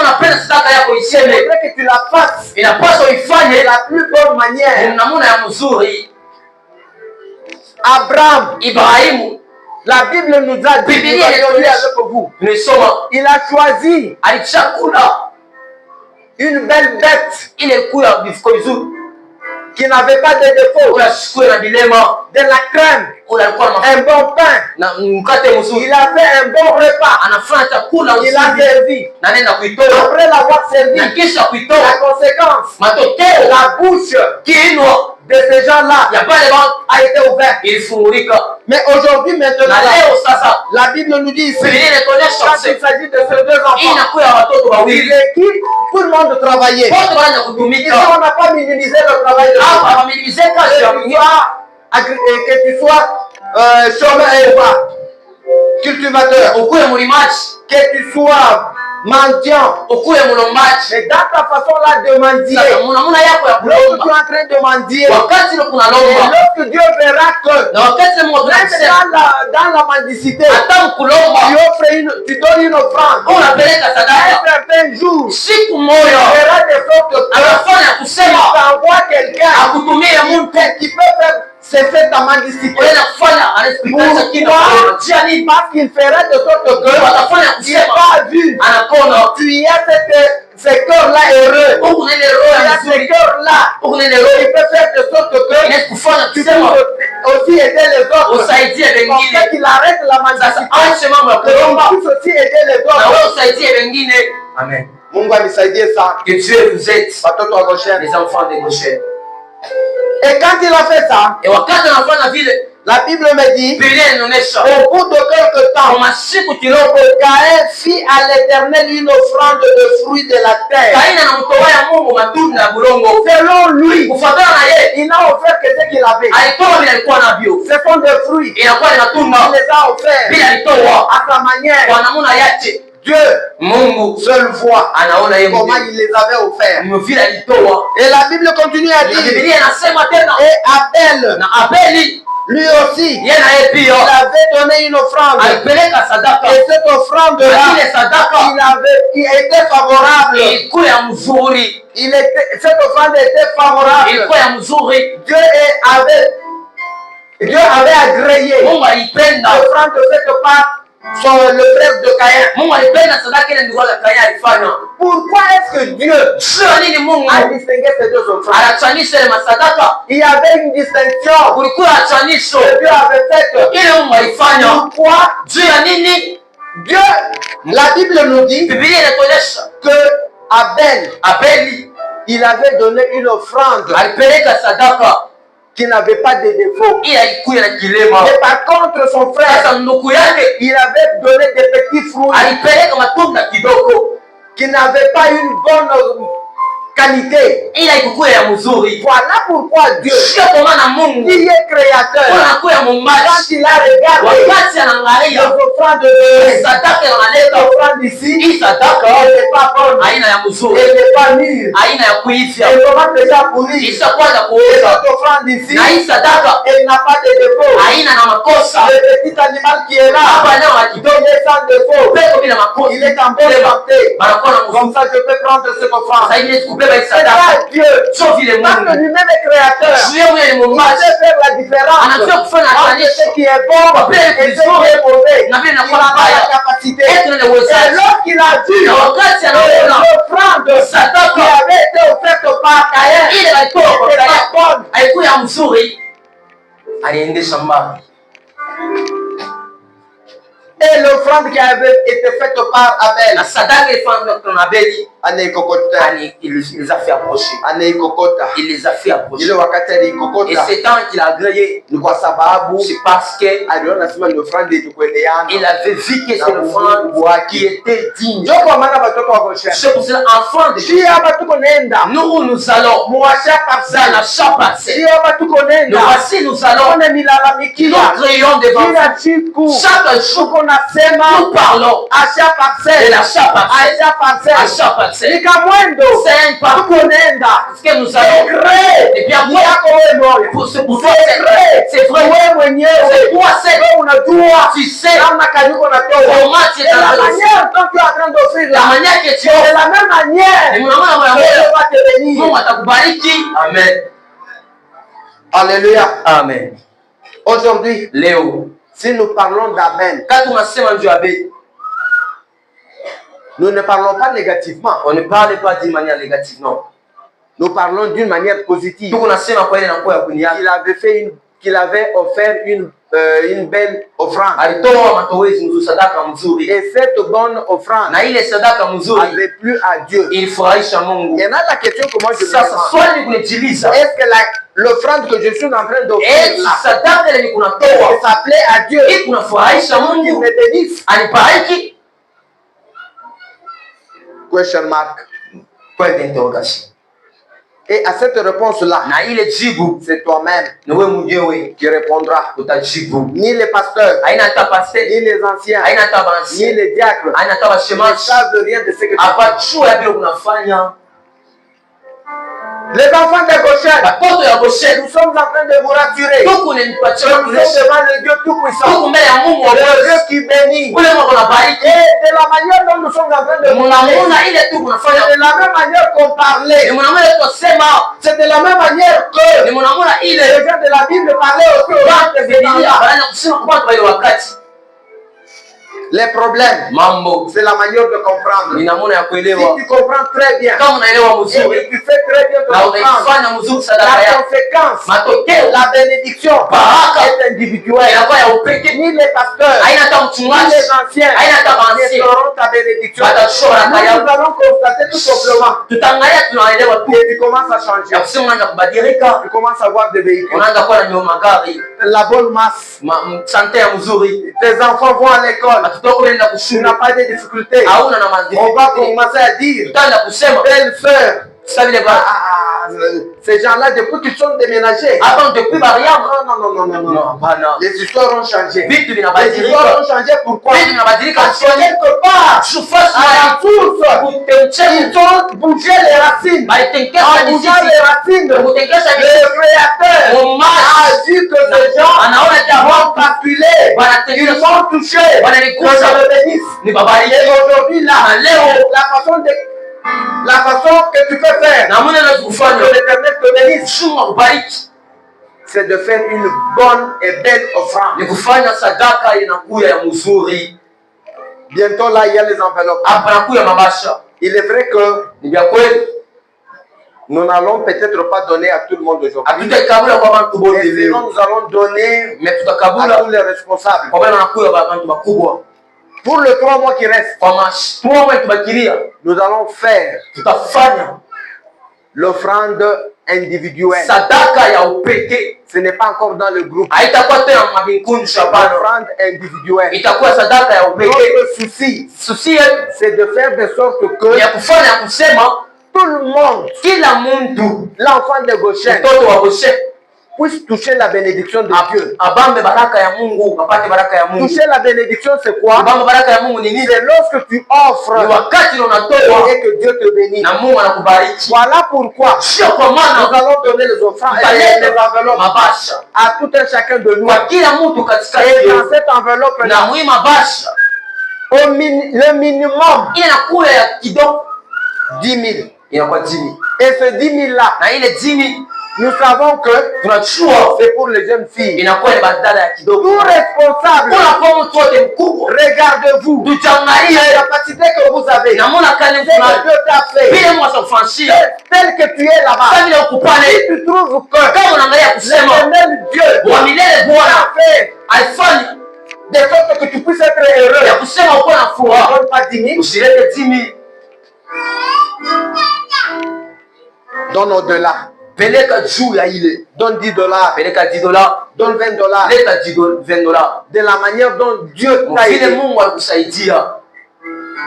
faudrait que tu la fasses de la plus bonne manière. Abraham, la Bible nous a dit, avec vous, il a choisi une belle bête qui n'avait pas de défaut, de la crème, un bon pain. Il a fait un bon repas. Il a servi. Après l'avoir servi, la conséquence, la bouche de ces gens-là a été ouverte. Mais aujourd'hui, maintenant, la Bible nous dit ici, quand il s'agit de ces deux enfants, il est qui? Tout le monde travaillait. Ici, on n'a pas minimisé le travail de que tu sois chômeur et pas cultivateur, que tu sois mendiant, mais dans ta façon là de mendier, lorsque tu es en train de mendier, et lorsque Dieu verra que dans la mendicité, tu donnes une offrande, un certain jour, tu verras de sorte que tu envoies quelqu'un qui peut faire cesser ta mendicité. Parce qu'il fera de sorte que il n'est pas vu. Tu y as ce cœur-là heureux. Il y a ce cœur-là. Il peut faire de sorte que tu peux aussi aider les autres. Pour qu'il arrête la mendicité. Tu peux aussi aider les autres. Amen. Mungu anisaidie sana. Que Dieu vous aide, Watoto wa Goshen. les enfants de Goshen. Et quand il a fait ça, la Bible me dit, au bout de quelque temps, Caïn fit à l'Éternel une offrande de fruits de la terre. Selon lui, il n'a offert que ce qu'il avait. Ce sont des fruits. Il les a offerts à sa manière. Dieu, seul voit comment il les avait offerts. Et la Bible continue à dire, et Abel, lui aussi, il avait donné une offrande. Et cette offrande-là, il était favorable. Cette offrande était favorable. Dieu avait agréé l'offrande de cette part. Sont le frère de Caïn. Pourquoi est-ce que Dieu a distingué ces deux offrandes? Il y avait une distinction que Dieu avait faite. Pourquoi Dieu, la Bible nous dit que Abel, il avait donné une offrande qui n'avait pas de défaut. Mais par contre, son frère, il avait donné des petits fruits qui n'avaient pas une bonne qualité. Voilà pourquoi Dieu, qui est créateur, quand il a regardé les offrandes ici, elle n'est pas bonne, elle n'est pas mûre, elle commence déjà à pourrir. Et cette offrande ici, elle n'a pas de défaut. Le petit animal qui est là, il est sans défaut, il est en bonne santé. Comme ça, je peux prendre cette offrande. C'est pas Dieu. Parce que lui-même est créateur. Il sait faire la différence entre ce qui est bon et ce qui est mauvais. Il n'a pas la capacité. Et lorsqu'il a vu l'offrande qui avait été offerte par Caïn, était pas bonne. Et l'offrande qui avait été faite par Abel Il les a fait approcher. Il les a fait approcher. Et c'est tant qu'il a agréé. C'est parce que il avait vu que c'est l'offrande qui était digne. C'est pour cela, enfant de Dieu, nous où nous allons, dans la chaque parcelle, nous voici, nous allons, nous créons devant chaque jour, nous parlons de la chaque parcelle, à chaque parcelle. C'est un parcours que nous allons créer. Et bien, pour ce pouvoir, c'est vrai. C'est toi, c'est tu sais comment tu es la manière dont tu es en train d'offrir la manière que tu offres, de la même manière que Dieu va te bénir. Amen. Alléluia. Amen. Aujourd'hui, Léo, si nous parlons d'Amen, nous ne parlons pas négativement. On ne parle pas d'une manière négative, non. Nous parlons d'une manière positive. Qu'il avait offert une belle offrande. Et cette bonne offrande avait plu à Dieu. Il y en a la question que moi je me demande. Est-ce que l'offrande que je suis en train d'offrir là, ça plaît à Dieu? Qu'il me bénisse. Question mark. Point d'interrogation. Et à cette réponse-là, c'est toi-même qui répondras. Ni les pasteurs, ni les anciens, ni les diacres ne savent rien de ce que tu fais. Les enfants de Goshen, nous sommes en train de vous rassurer. Nous sommes devant le Dieu Tout-Puissant, le Dieu qui bénit. Et de la manière dont nous sommes en train de vous parler, c'est de la même manière qu'on parlait. C'est de la même manière que les gens de la Bible parlaient aussi. Les problèmes, c'est la manière de comprendre. Si tu comprends très bien, et que tu fais très bien ton comprendre, la conséquence, la bénédiction est individuelle. Ni les pasteurs, ni les anciens ne sauront ta bénédiction. Nous allons constater tout simplement que tu commences à changer. Tu commences à voir des véhicules. La bonne masse. Tes enfants vont à l'école. Tu n'as pas de difficultés. On va commencer à dire belle sœur. Ces gens-là, depuis qu'ils sont déménagés, non. Les histoires ont changé. Les histoires ont changé, pourquoi? Parce que quelque part, à la source, ils ont bougé les racines. En bougeant les racines, le Créateur a dit que ces gens vont calculer, ils vont toucher, que je le bénisse. Et aujourd'hui, là, la façon que tu peux faire, que l'Éternel te bénisse, c'est de faire une bonne et belle offrande. Bientôt là, il y a les enveloppes. Il est vrai que nous n'allons peut-être pas donner à tout le monde aujourd'hui. Mais sinon, nous allons donner à tous les responsables. Pour les 3 mois qui restent, nous allons faire l'offrande individuelle. Ce n'est pas encore dans le groupe. L'offrande individuelle. Notre souci, c'est de faire de sorte que tout le monde, l'enfant de Goshen, puisse toucher la bénédiction de Dieu. Toucher la bénédiction, c'est quoi? C'est lorsque tu offres et que Dieu te bénit. Voilà pourquoi nous allons donner les offrandes et les enveloppes à tout un chacun de nous. Et dans cette enveloppe, le minimum 10 000. Et ce 10 000 là, nous savons que c'est pour les jeunes filles. Tout responsable, regardez-vous la capacité que vous avez. Dieu t'a fait tel que tu es là-bas. Si tu trouves que l'éternel Dieu t'a fait de sorte que tu puisses être heureux, ne donne pas 10 000. Donne au-delà. Peleka juu ya ile. Donne $10. Peleka $10. Donne $20. Leta $20. De la manière dont Dieu t'a Vile aidé. Mungu alikusaidia.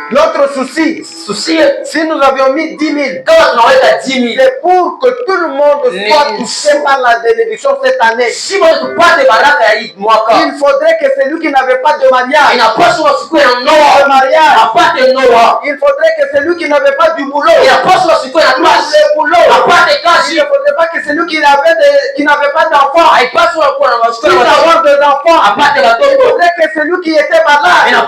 Notre souci, si nous avions mis 10 000, c'est pour que tout le monde soit touché par la bénédiction cette année. Il faudrait que celui qui n'avait pas de mariage, il faudrait que celui qui n'avait pas du boulot, il ne faudrait pas que celui qui n'avait pas d'enfant puisse avoir des enfants. Il faudrait que celui qui était malade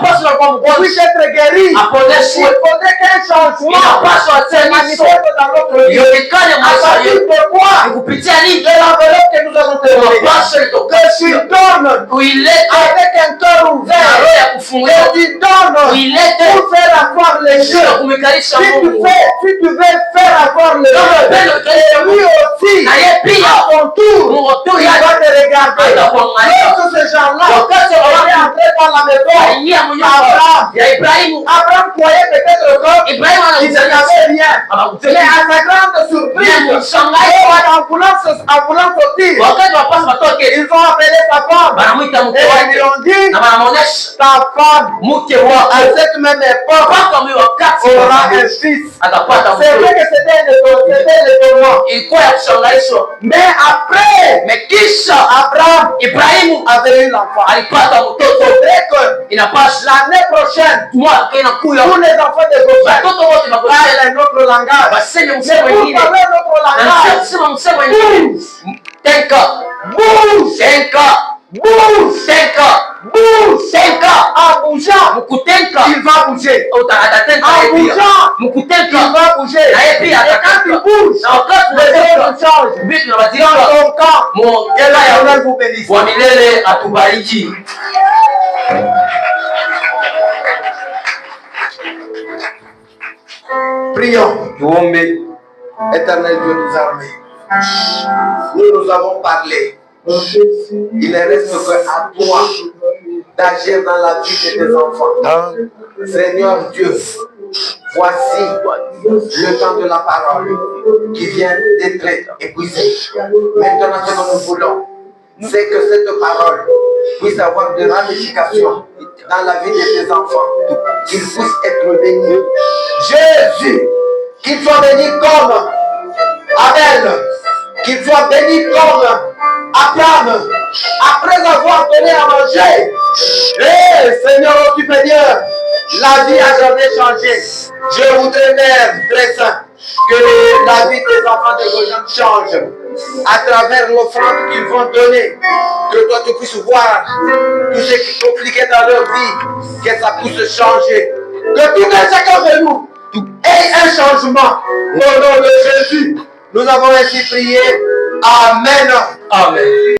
puisse être guéri. Il faudrait qu'un changement se manifeste dans notre vie. À partir de quoi? De l'enveloppe que nous avons terminée. Que tu donnes avec un cœur ouvert. Que tu donnes pour faire avoir les jeux. Si tu veux faire avoir les jeux, lui aussi, à son tour, il va te regarder. Lorsque ces gens-là allaient entrer dans la maison, Abraham croyait peut-être qu'il n'avait rien. Mais à sa grande surprise, en voulant sortir, ils ont appelé sa femme. Et ils lui ont dit, ta femme, à cette même époque, aura un fils. C'est vrai que c'était l'étonnement. Mais après, Abraham avait eu l'enfant. C'est vrai que l'année prochaine, tous les enfants de Goshen parlent notre langage. Mais pour parler notre langage, en bougeant, il va bouger. En bougeant, il va bouger. Et quand il bouge, les choses changent. Dans ton camp, que l'Éternel vous bénisse. Prions. Éternel Dieu des armées, nous avons parlé. Il ne reste qu'à toi d'agir dans la vie de tes enfants. Seigneur Dieu, voici le temps de la parole qui vient d'être épuisé. Maintenant, ce que nous voulons, c'est que cette parole puisse avoir des ramifications dans la vie de tes enfants, qu'ils puissent être bénis. Jésus, qu'il soit béni comme Abel, qu'il soit béni comme Abraham, après avoir donné à manger. Seigneur, tu peux dire, la vie a jamais changé. Je voudrais, Père très saint, que la vie des enfants de Goshen change à travers l'offrande qu'ils vont donner. Que toi tu puisses voir tout ce qui est compliqué dans leur vie, que ça puisse changer. Que tout un chacun de nous ait un changement. Au nom de Jésus, nous avons ainsi prié. Amen. Amen.